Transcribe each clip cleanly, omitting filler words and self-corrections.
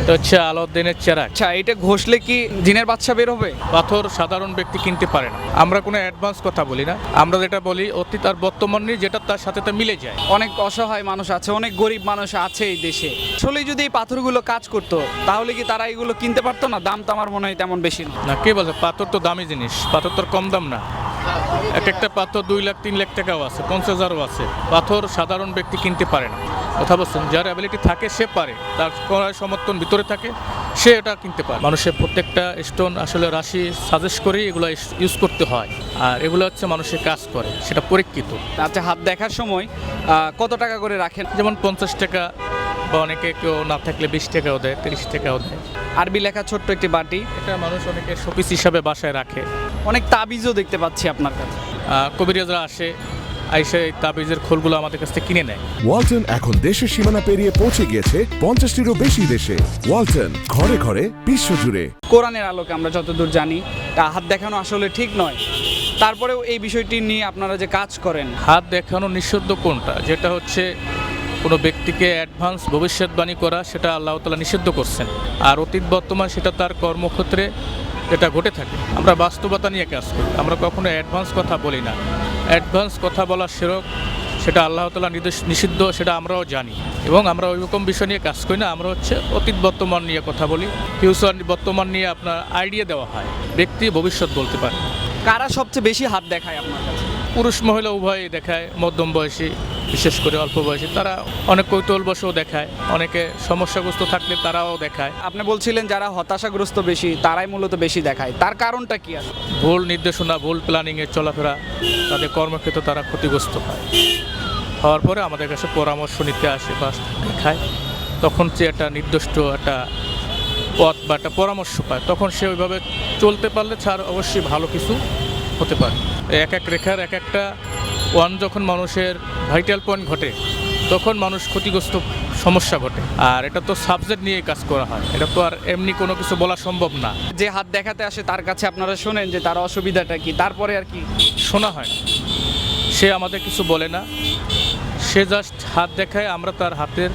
এটা হচ্ছে আলাউদ্দিনের চেরাগ। আচ্ছা, এটা ঘষলে কি জিনের বাদশা বের হবে? পাথর সাধারণ ব্যক্তি কিনতে পারে না। আমরা কোনো অ্যাডভান্স কথা বলি না, আমরা যেটা বলি অতীত আর বর্তমান নিয়ে যেটা তার সাথে তা মিলে যায়। অনেক অসহায় মানুষ আছে, অনেক গরিব মানুষ আছে এই দেশে। আসলে যদি এই পাথরগুলো কাজ করতো তাহলে কি তারা এগুলো কিনতে পারতো না? দাম তো আমার মনে হয় তেমন বেশি না। না, কে বলছে? পাথর তো দামি জিনিস, পাথর তো কম দাম না। এক একটা পাথর 2 লাখ 3 লাখ টাকাও আছে, 50,000ও আছে। পাথর সাধারণ ব্যক্তি কিনতে পারে না। কথা বলছেন, যার অ্যাবিলিটি থাকে সে পারে, তার ক্রয় সমর্থন ভিতরে থাকে, সে এটা কিনতে পারে। মানুষের প্রত্যেকটা স্টোন আসলে রাশি সাজেস্ট করে এগুলো ইউজ করতে হয়, আর এগুলো হচ্ছে মানুষের কাজ করে, সেটা পরীক্ষিত। আচ্ছা, হাত দেখার সময় কত টাকা করে রাখেন? যেমন 50 টাকা, বা অনেকে কেউ না থাকলে 20 টাকাও দেয়, 30 টাকাও দেয়। আরবি লেখা ছোট্ট একটি বাটি, এটা মানুষ অনেকে শোপিস হিসাবে বাসায় রাখে। অনেক তাবিজও দেখতে পাচ্ছি আপনার কাছে। কবিরাজরা আসে, আইসে এই তাবিজের খোলগুলো আমাদের কাছ থেকে কিনে নেয়। ওয়ালটন এখন দেশের সীমানা পেরিয়ে পৌঁছে গিয়েছে 50টিরও বেশি দেশে। ওয়ালটন, ঘরে ঘরে বিশ্বজুড়ে। কোরআনের আলোকে আমরা যতদূর জানি হাত দেখানো আসলে ঠিক নয়, তারপরেও এই বিষয়টি নিয়ে আপনারা যে কাজ করেন। হাত দেখানো নিষিদ্ধ কোনটা? যেটা হচ্ছে কোনো ব্যক্তিকে অ্যাডভান্স ভবিষ্যৎবাণী করা, সেটা আল্লাহ তাআলা নিষিদ্ধ করছেন। আর অতীত বর্তমান সেটা তার কর্মক্ষেত্রে যেটা ঘটে থাকে। আমরা বাস্তবতা নিয়ে কাজ করি, আমরা কখনো অ্যাডভান্স কথা বলি না। অ্যাডভান্স কথা বলা সেটা আল্লাহ তাআলা নিষিদ্ধ, সেটা আমরাও জানি, এবং আমরা ওই রকম বিষয় নিয়ে কাজ করি না। আমরা হচ্ছে অতীত বর্তমান নিয়ে কথা বলি, ফিউচার বর্তমান নিয়ে আপনার আইডিয়া দেওয়া হয়, ব্যক্তি ভবিষ্যৎ বলতে পারে। কারা সবচেয়ে বেশি হাত দেখায় আপনার কাছে? পুরুষ মহিলা উভয়ই দেখায়, মধ্যম বয়সী বিশেষ করে অল্প বয়সী তারা অনেক কৌতূহলবশও দেখায়, অনেকে সমস্যাগ্রস্ত থাকলে তারাও দেখায়। আপনি বলছিলেন যারা হতাশাগ্রস্ত বেশি তারাই মূলত বেশি দেখায়, তার কারণটা কি আছে? ভুল নির্দেশনা, ভুল প্ল্যানিংয়ের চলাফেরা, তাদের কর্মক্ষেত্রে তারা ক্ষতিগ্রস্ত হওয়ার পরে আমাদের কাছে পরামর্শ নিতে আসে বা দেখায়। তখন সে একটা নির্দিষ্ট একটা পথ বা একটা পরামর্শ পায়, তখন সে ওইভাবে চলতে পারলে ছাড় অবশ্যই ভালো কিছু হতে পারে। এক এক রেখার এক একটা ওয়ান যখন মানুষের ভাইটাল পয়েন্ট ঘটে, তখন মানুষ ক্ষতিগ্রস্ত সমস্যা ঘটে। আর এটা তো সাবজেক্ট নিয়ে কাজ করা হয়, এটা তো আর এমনি কোনো কিছু বলা সম্ভব না। যে হাত দেখাতে আসে তার কাছে আপনারা শোনেন যে তার অসুবিধাটা কি, তারপরে আর কি? শোনা হয় না, সে আমাদের কিছু বলে না, সে জাস্ট হাত দেখায়। আমরা তার হাতের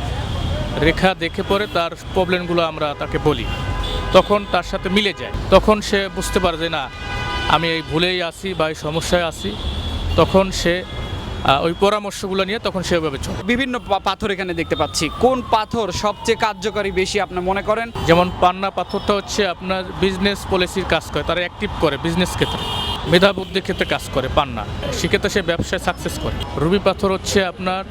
রেখা দেখে পরে তার প্রবলেমগুলো আমরা তাকে বলি, তখন তার সাথে মিলে যায়, তখন সে বুঝতে পারে যে না, আমি এই ভুলেই আছি বা এই সমস্যায় আছি। তখন সে ওই পরামর্শগুলো নিয়ে তখন সে ওইভাবে চলে। বিভিন্ন পাথর এখানে দেখতে পাচ্ছি, কোন পাথর সবচেয়ে কার্যকরী বেশি আপনি মনে করেন? যেমন পান্না পাথরটা হচ্ছে আপনার বিজনেস পলিসির কাজ করে, তারা অ্যাক্টিভ করে বিজনেস ক্ষেত্রে, মেধা বুদ্ধির ক্ষেত্রে কাজ করে পান্না, সেক্ষেত্রে সে ব্যবসায় সাকসেস করে। রুবি পাথর হচ্ছে আপনার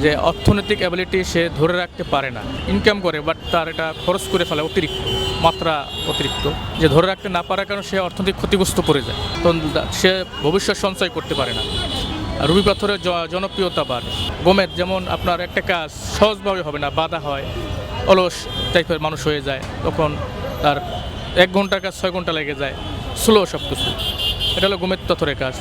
যে অর্থনৈতিক অ্যাবিলিটি সে ধরে রাখতে পারে না, ইনকাম করে বাট তার এটা খরচ করে ফেলে অতিরিক্ত মাত্রা, অতিরিক্ত যে ধরে রাখতে না পারার কারণে সে অর্থনৈতিক ক্ষতিগ্রস্ত পড়ে যায়, তখন সে ভবিষ্যৎ সঞ্চয় করতে পারে না। রুবি পাথরের জনপ্রিয়তা বাড়ে। গোমেদ যেমন আপনার একটা কাজ সহজভাবে হবে না, বাধা হয়, অলস টাইপের মানুষ হয়ে যায়, তখন তার 1 ঘন্টার কাজ 6 ঘন্টা লেগে যায়, স্লো সব কিছু। এটা হলো গোমেদ পাথরের কাজ।